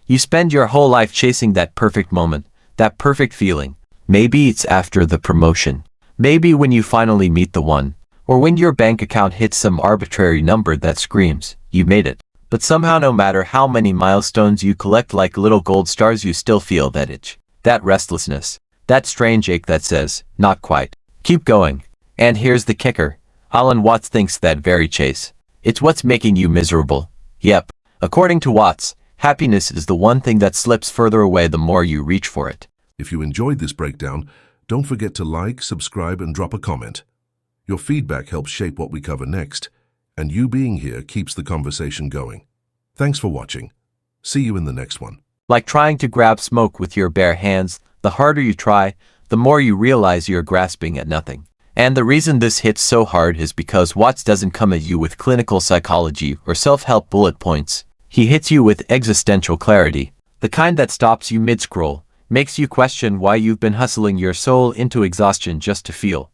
You spend your whole life chasing that perfect moment, that perfect feeling. Maybe it's after the promotion. Maybe when you finally meet the one. Or when your bank account hits some arbitrary number that screams, you made it. But somehow no matter how many milestones you collect like little gold stars, you still feel that itch, that restlessness, that strange ache that says, not quite. Keep going. And here's the kicker. Alan Watts thinks that very chase. It's what's making you miserable. Yep. According to Watts, happiness is the one thing that slips further away the more you reach for it. If you enjoyed this breakdown, don't forget to like, subscribe, and drop a comment. Your feedback helps shape what we cover next, and you being here keeps the conversation going. Thanks for watching. See you in the next one. Like trying to grab smoke with your bare hands, the harder you try, the more you realize you're grasping at nothing. And the reason this hits so hard is because Watts doesn't come at you with clinical psychology or self-help bullet points. He hits you with existential clarity, the kind that stops you mid-scroll, makes you question why you've been hustling your soul into exhaustion just to feel.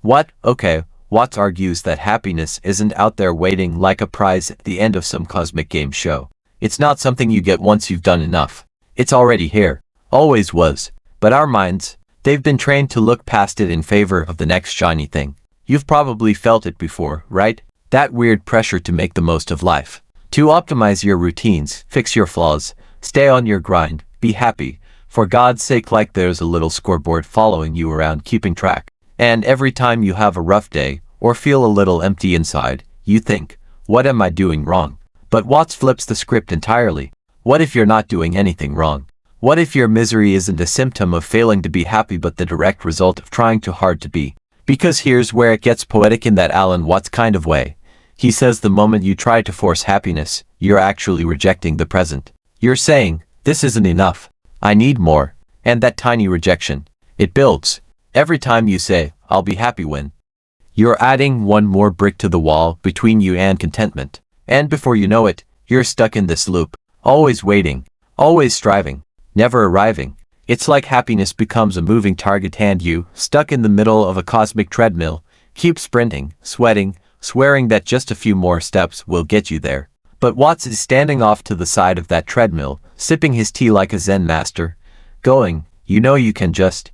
What? Okay, Watts argues that happiness isn't out there waiting like a prize at the end of some cosmic game show. It's not something you get once you've done enough. It's already here. Always was. But our minds, they've been trained to look past it in favor of the next shiny thing. You've probably felt it before, right? That weird pressure to make the most of life. To optimize your routines, fix your flaws, stay on your grind, be happy. For God's sake, like there's a little scoreboard following you around keeping track. And every time you have a rough day, or feel a little empty inside, you think, what am I doing wrong? But Watts flips the script entirely. What if you're not doing anything wrong? What if your misery isn't a symptom of failing to be happy but the direct result of trying too hard to be? Because here's where it gets poetic in that Alan Watts kind of way. He says the moment you try to force happiness, you're actually rejecting the present. You're saying, this isn't enough. I need more. And that tiny rejection, it builds. Every time you say, I'll be happy when, you're adding one more brick to the wall between you and contentment. And before you know it, you're stuck in this loop, always waiting, always striving, never arriving. It's like happiness becomes a moving target and you, stuck in the middle of a cosmic treadmill, keep sprinting, sweating, swearing that just a few more steps will get you there. But Watts is standing off to the side of that treadmill, sipping his tea like a Zen master, going, you know you can just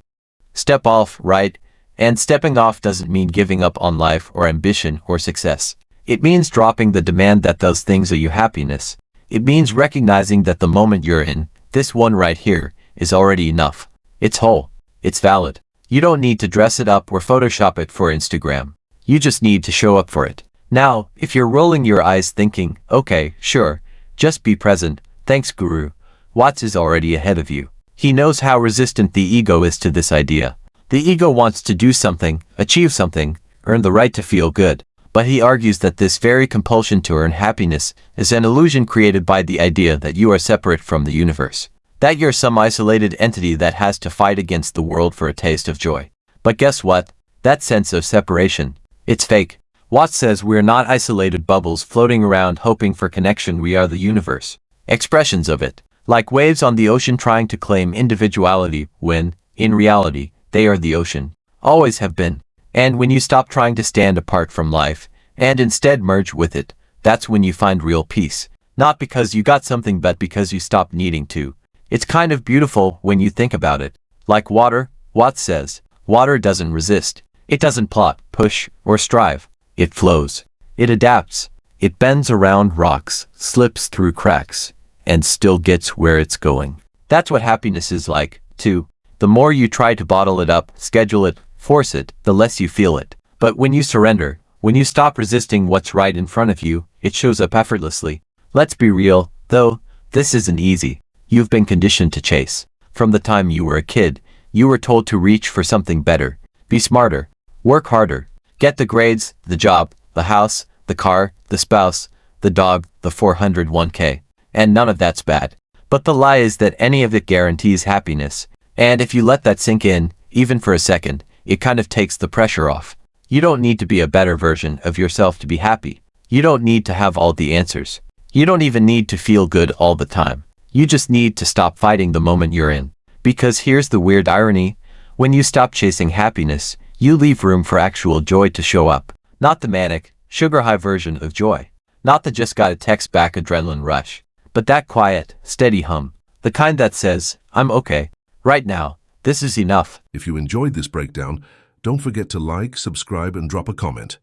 step off, right? And stepping off doesn't mean giving up on life or ambition or success. It means dropping the demand that those things are your happiness. It means recognizing that the moment you're in, this one right here, is already enough. It's whole. It's valid. You don't need to dress it up or Photoshop it for Instagram. You just need to show up for it. Now, if you're rolling your eyes thinking, okay, sure, just be present, thanks Guru, Watts is already ahead of you. He knows how resistant the ego is to this idea. The ego wants to do something, achieve something, earn the right to feel good. But he argues that this very compulsion to earn happiness is an illusion created by the idea that you are separate from the universe. That you're some isolated entity that has to fight against the world for a taste of joy. But guess what? That sense of separation, it's fake. Watts says we're not isolated bubbles floating around hoping for connection, we are the universe. Expressions of it. Like waves on the ocean trying to claim individuality when, in reality, they are the ocean. Always have been. And when you stop trying to stand apart from life, and instead merge with it, that's when you find real peace. Not because you got something but because you stopped needing to. It's kind of beautiful when you think about it. Like water, Watts says, water doesn't resist. It doesn't plot, push, or strive. It flows. It adapts. It bends around rocks, slips through cracks, and still gets where it's going. That's what happiness is like, too. The more you try to bottle it up, schedule it, force it, the less you feel it. But when you surrender, when you stop resisting what's right in front of you, it shows up effortlessly. Let's be real, though, this isn't easy. You've been conditioned to chase. From the time you were a kid, you were told to reach for something better, be smarter, work harder, get the grades, the job, the house, the car, the spouse, the dog, the 401k. And none of that's bad. But the lie is that any of it guarantees happiness. And if you let that sink in, even for a second, it kind of takes the pressure off. You don't need to be a better version of yourself to be happy. You don't need to have all the answers. You don't even need to feel good all the time. You just need to stop fighting the moment you're in. Because here's the weird irony. When you stop chasing happiness, you leave room for actual joy to show up. Not the manic, sugar high version of joy. Not the just got a text back adrenaline rush. but that quiet, steady hum, the kind that says, I'm okay. Right now, this is enough. If you enjoyed this breakdown, don't forget to like, subscribe, and drop a comment.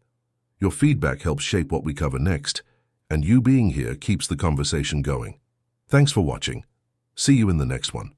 Your feedback helps shape what we cover next, and you being here keeps the conversation going. Thanks for watching. See you in the next one.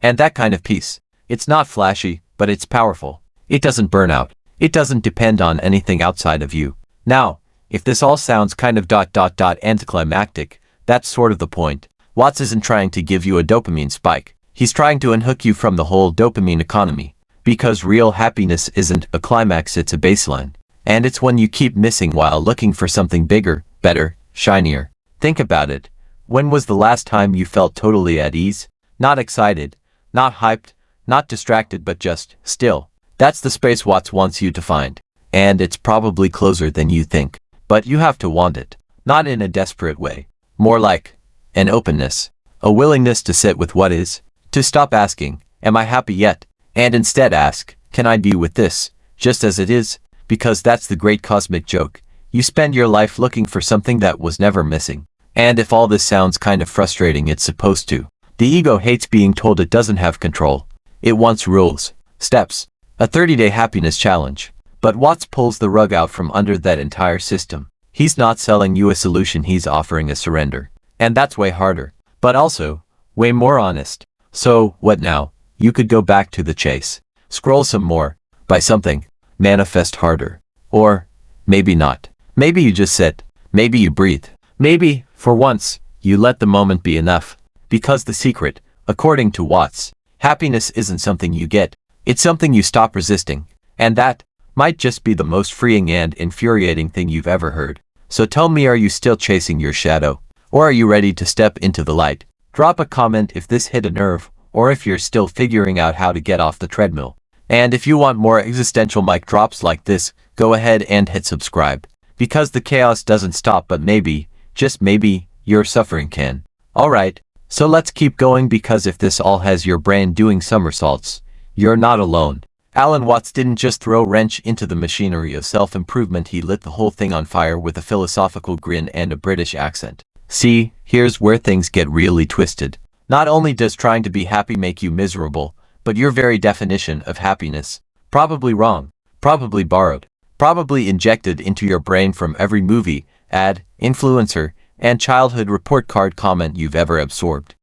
And that kind of peace, it's not flashy, but it's powerful. It doesn't burn out. It doesn't depend on anything outside of you. Now, if this all sounds kind of anticlimactic, that's sort of the point. Watts isn't trying to give you a dopamine spike. He's trying to unhook you from the whole dopamine economy. Because real happiness isn't a climax, it's a baseline. And it's when you keep missing while looking for something bigger, better, shinier. Think about it. When was the last time you felt totally at ease? Not excited, not hyped, not distracted, but just still. That's the space Watts wants you to find. And it's probably closer than you think. But you have to want it. Not in a desperate way. More like an openness. A willingness to sit with what is. To stop asking, am I happy yet? And instead ask, can I be with this, just as it is? Because that's the great cosmic joke. You spend your life looking for something that was never missing. And if all this sounds kind of frustrating, it's supposed to. The ego hates being told it doesn't have control. It wants rules, steps, a 30-day happiness challenge. But Watts pulls the rug out from under that entire system. He's not selling you a solution, he's offering a surrender. And that's way harder. But also, way more honest. So, what now? You could go back to the chase. Scroll some more. Buy something. Manifest harder. Or, maybe not. Maybe you just sit. Maybe you breathe. Maybe, for once, you let the moment be enough. Because the secret, according to Watts, happiness isn't something you get. It's something you stop resisting. And that might just be the most freeing and infuriating thing you've ever heard. So tell me, are you still chasing your shadow? Or are you ready to step into the light? Drop a comment if this hit a nerve, or if you're still figuring out how to get off the treadmill. And if you want more existential mic drops like this, go ahead and hit subscribe. Because the chaos doesn't stop, but maybe, just maybe, your suffering can. Alright, so let's keep going, because if this all has your brain doing somersaults, you're not alone. Alan Watts didn't just throw a wrench into the machinery of self-improvement, he lit the whole thing on fire with a philosophical grin and a British accent. See, here's where things get really twisted. Not only does trying to be happy make you miserable, but your very definition of happiness, probably wrong, probably borrowed, probably injected into your brain from every movie, ad, influencer, and childhood report card comment you've ever absorbed.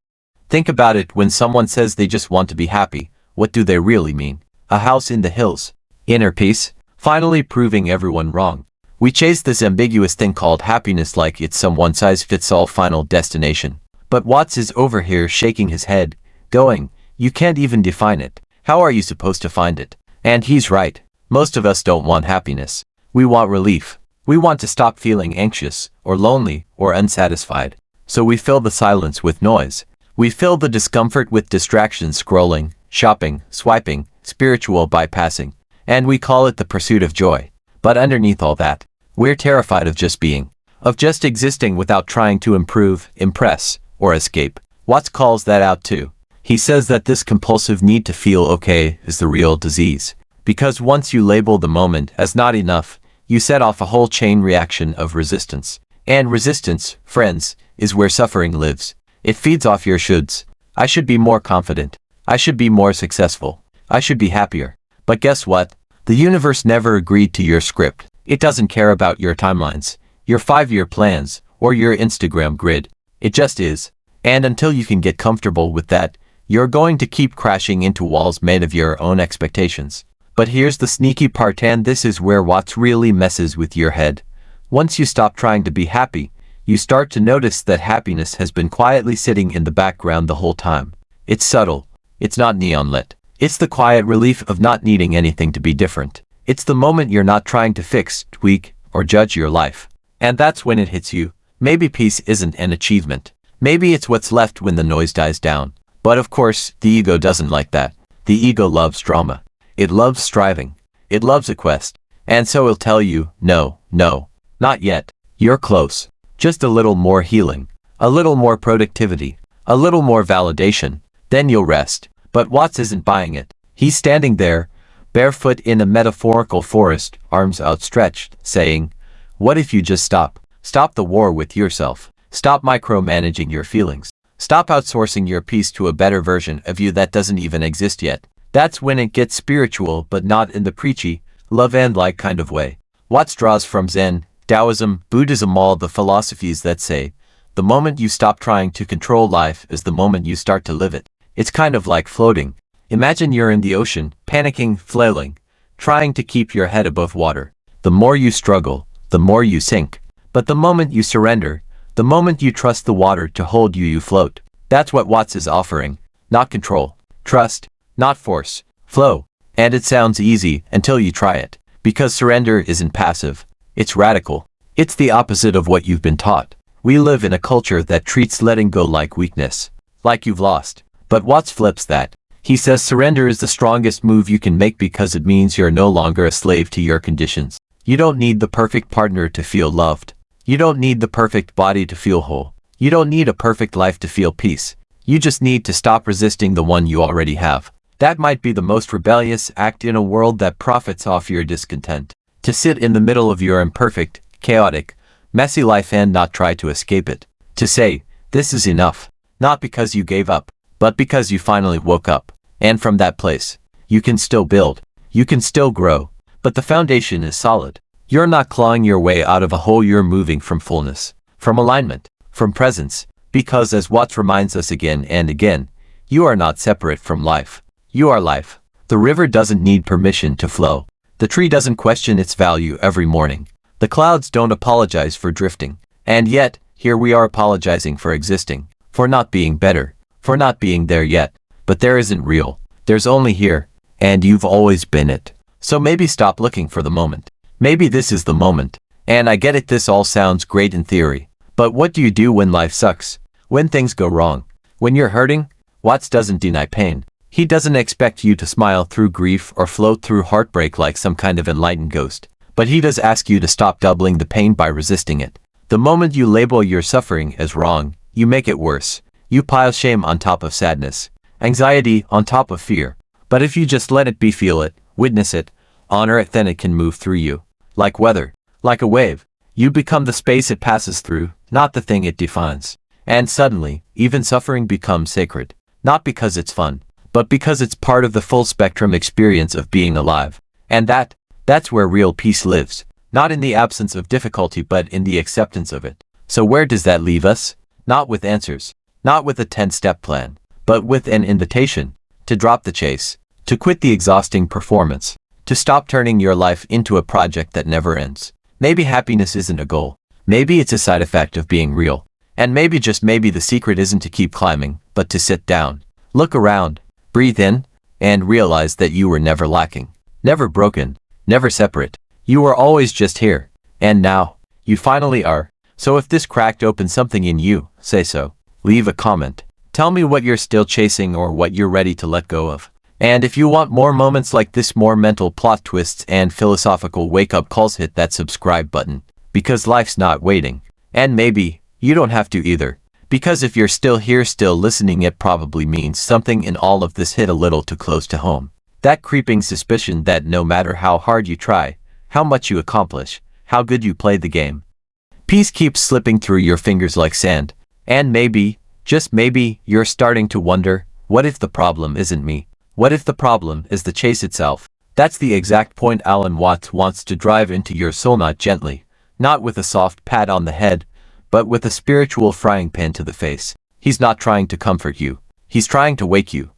Think about it. When someone says they just want to be happy, what do they really mean? A house in the hills? Inner peace? Finally proving everyone wrong. We chase this ambiguous thing called happiness like it's some one-size-fits-all final destination. But Watts is over here shaking his head, going, you can't even define it. How are you supposed to find it? And he's right. Most of us don't want happiness. We want relief. We want to stop feeling anxious, or lonely, or unsatisfied. So we fill the silence with noise. We fill the discomfort with distractions, scrolling, shopping, swiping, spiritual bypassing. And we call it the pursuit of joy. But underneath all that, we're terrified of just being. Of just existing without trying to improve, impress, or escape. Watts calls that out too. He says that this compulsive need to feel okay is the real disease. Because once you label the moment as not enough, you set off a whole chain reaction of resistance. And resistance, friends, is where suffering lives. It feeds off your shoulds. I should be more confident. I should be more successful. I should be happier. But guess what? The universe never agreed to your script. It doesn't care about your timelines, your 5-year plans, or your Instagram grid. It just is. And until you can get comfortable with that, you're going to keep crashing into walls made of your own expectations. But here's the sneaky part, and this is where Watts really messes with your head. Once you stop trying to be happy, you start to notice that happiness has been quietly sitting in the background the whole time. It's subtle. It's not neon lit. It's the quiet relief of not needing anything to be different. It's the moment you're not trying to fix, tweak, or judge your life. And that's when it hits you. Maybe peace isn't an achievement. Maybe it's what's left when the noise dies down. But of course, the ego doesn't like that. The ego loves drama. It loves striving. It loves a quest. And so it'll tell you, no, not yet. You're close. Just a little more healing. A little more productivity. A little more validation. Then you'll rest. But Watts isn't buying it. He's standing there, barefoot in a metaphorical forest, arms outstretched, saying, what if you just stop? Stop the war with yourself. Stop micromanaging your feelings. Stop outsourcing your peace to a better version of you that doesn't even exist yet. That's when it gets spiritual, but not in the preachy, love and like kind of way. Watts draws from Zen, Taoism, Buddhism, all the philosophies that say, the moment you stop trying to control life is the moment you start to live it. It's kind of like floating. Imagine you're in the ocean, panicking, flailing, trying to keep your head above water. The more you struggle, the more you sink. But the moment you surrender, the moment you trust the water to hold you, you float. That's what Watts is offering. Not control. Trust. Not force. Flow. And it sounds easy until you try it. Because surrender isn't passive. It's radical. It's the opposite of what you've been taught. We live in a culture that treats letting go like weakness. Like you've lost. But Watts flips that. He says surrender is the strongest move you can make because it means you're no longer a slave to your conditions. You don't need the perfect partner to feel loved. You don't need the perfect body to feel whole. You don't need a perfect life to feel peace. You just need to stop resisting the one you already have. That might be the most rebellious act in a world that profits off your discontent. To sit in the middle of your imperfect, chaotic, messy life and not try to escape it. To say, this is enough. Not because you gave up, but because you finally woke up. And from that place, you can still build. You can still grow. But the foundation is solid. You're not clawing your way out of a hole, you're moving from fullness, from alignment, from presence. Because as Watts reminds us again and again, you are not separate from life. You are life. The river doesn't need permission to flow. The tree doesn't question its value every morning. The clouds don't apologize for drifting. And yet, here we are apologizing for existing, for not being better, for not being there yet. But there isn't real. There's only here. And you've always been it. So maybe stop looking for the moment. Maybe this is the moment. And I get it, this all sounds great in theory. But what do you do when life sucks? When things go wrong? When you're hurting? Watts doesn't deny pain. He doesn't expect you to smile through grief or float through heartbreak like some kind of enlightened ghost. But he does ask you to stop doubling the pain by resisting it. The moment you label your suffering as wrong, you make it worse. You pile shame on top of sadness, anxiety on top of fear. But if you just let it be, feel it, witness it, honor it, then it can move through you. Like weather, like a wave. You become the space it passes through, not the thing it defines. And suddenly, even suffering becomes sacred. Not because it's fun, but because it's part of the full spectrum experience of being alive. And that's where real peace lives. Not in the absence of difficulty, but in the acceptance of it. So where does that leave us? Not with answers. Not with a 10-step plan. But with an invitation. To drop the chase. To quit the exhausting performance. To stop turning your life into a project that never ends. Maybe happiness isn't a goal. Maybe it's a side effect of being real. And maybe, just maybe, the secret isn't to keep climbing, but to sit down. Look around. Breathe in. And realize that you were never lacking. Never broken. Never separate. You were always just here. And now, you finally are. So if this cracked open something in you, say so. Leave a comment. Tell me what you're still chasing or what you're ready to let go of. And if you want more moments like this, more mental plot twists and philosophical wake-up calls, hit that subscribe button. Because life's not waiting. And maybe, you don't have to either. Because if you're still here, still listening, it probably means something in all of this hit a little too close to home. That creeping suspicion that no matter how hard you try, how much you accomplish, how good you play the game, peace keeps slipping through your fingers like sand. And maybe, just maybe, you're starting to wonder, what if the problem isn't me? What if the problem is the chase itself? That's the exact point Alan Watts wants to drive into your soul, not gently, not with a soft pat on the head, but with a spiritual frying pan to the face. He's not trying to comfort you. He's trying to wake you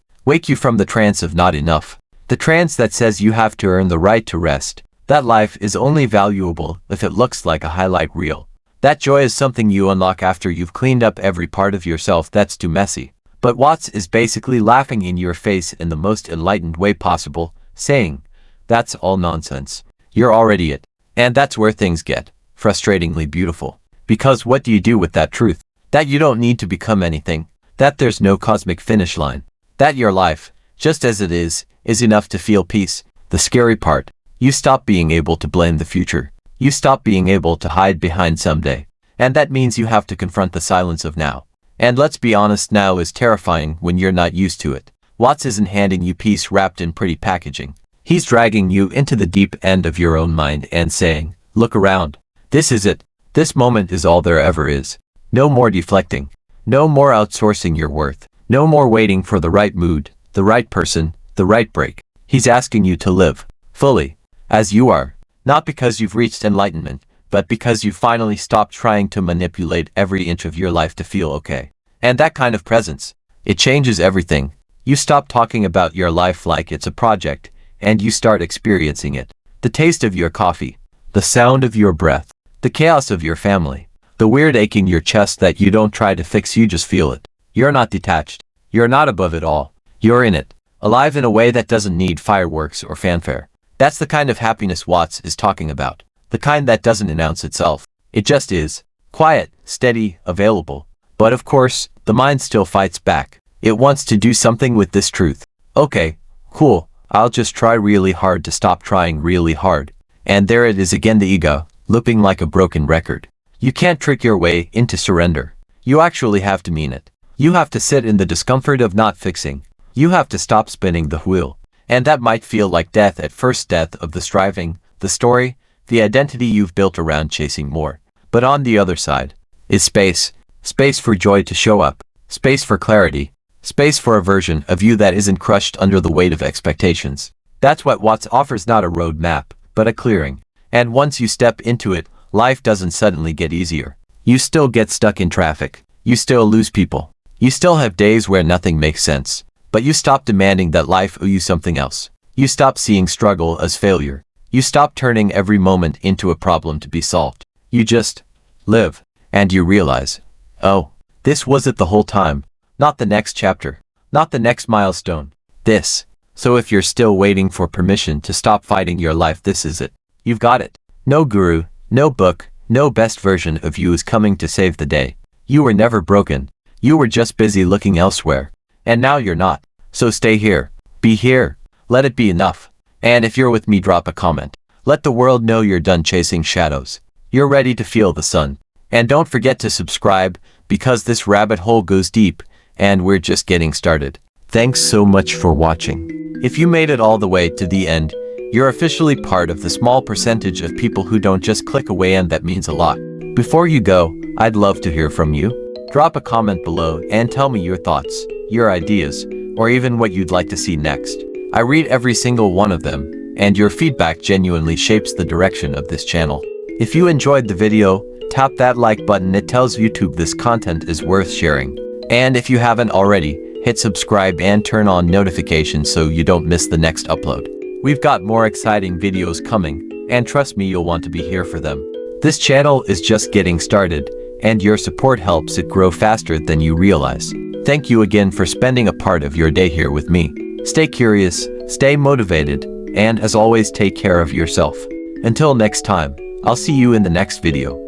from the trance of not enough. The trance that says you have to earn the right to rest. That life is only valuable if it looks like a highlight reel. That joy is something you unlock after you've cleaned up every part of yourself that's too messy. But Watts is basically laughing in your face in the most enlightened way possible, saying, that's all nonsense. You're already it. And that's where things get frustratingly beautiful. Because what do you do with that truth? That you don't need to become anything. That there's no cosmic finish line. That your life, just as it is enough to feel peace. The scary part, you stop being able to blame the future. You stop being able to hide behind someday. And that means you have to confront the silence of now. And let's be honest, now is terrifying when you're not used to it. Watts isn't handing you peace wrapped in pretty packaging. He's dragging you into the deep end of your own mind and saying, look around. This is it. This moment is all there ever is. No more deflecting. No more outsourcing your worth. No more waiting for the right mood, the right person, the right break. He's asking you to live fully, as you are, not because you've reached enlightenment, but because you finally stopped trying to manipulate every inch of your life to feel okay. And that kind of presence, it changes everything. You stop talking about your life like it's a project, and you start experiencing it. The taste of your coffee, the sound of your breath, the chaos of your family, the weird ache in your chest that you don't try to fix, you just feel it. You're not detached. You're not above it all. You're in it, alive in a way that doesn't need fireworks or fanfare. That's the kind of happiness Watts is talking about. The kind that doesn't announce itself. It just is. Quiet, steady, available. But of course, the mind still fights back. It wants to do something with this truth. Okay, cool, I'll just try really hard to stop trying really hard. And there it is again, the ego, looping like a broken record. You can't trick your way into surrender. You actually have to mean it. You have to sit in the discomfort of not fixing. You have to stop spinning the wheel. And that might feel like death at first, death of the striving, the story, the identity you've built around chasing more. But on the other side is space. Space for joy to show up. Space for clarity. Space for a version of you that isn't crushed under the weight of expectations. That's what Watts offers, not a road map, but a clearing. And once you step into it, life doesn't suddenly get easier. You still get stuck in traffic. You still lose people. You still have days where nothing makes sense. But you stop demanding that life owe you something else. You stop seeing struggle as failure. You stop turning every moment into a problem to be solved. You just live. And you realize, oh, this was it the whole time. Not the next chapter. Not the next milestone. This. So if you're still waiting for permission to stop fighting your life, this is it. You've got it. No guru, no book, no best version of you is coming to save the day. You were never broken. You were just busy looking elsewhere. And now you're not. So stay here. Be here. Let it be enough. And if you're with me, drop a comment. Let the world know you're done chasing shadows. You're ready to feel the sun. And don't forget to subscribe, because this rabbit hole goes deep, and we're just getting started. Thanks so much for watching. If you made it all the way to the end, you're officially part of the small percentage of people who don't just click away, and that means a lot. Before you go, I'd love to hear from you. Drop a comment below and tell me your thoughts, your ideas, or even what you'd like to see next. I read every single one of them, and your feedback genuinely shapes the direction of this channel. If you enjoyed the video, tap that like button. It tells YouTube this content is worth sharing. And if you haven't already, hit subscribe and turn on notifications so you don't miss the next upload. We've got more exciting videos coming, and trust me, you'll want to be here for them. This channel is just getting started, and your support helps it grow faster than you realize. Thank you again for spending a part of your day here with me. Stay curious, stay motivated, and as always, take care of yourself. Until next time, I'll see you in the next video.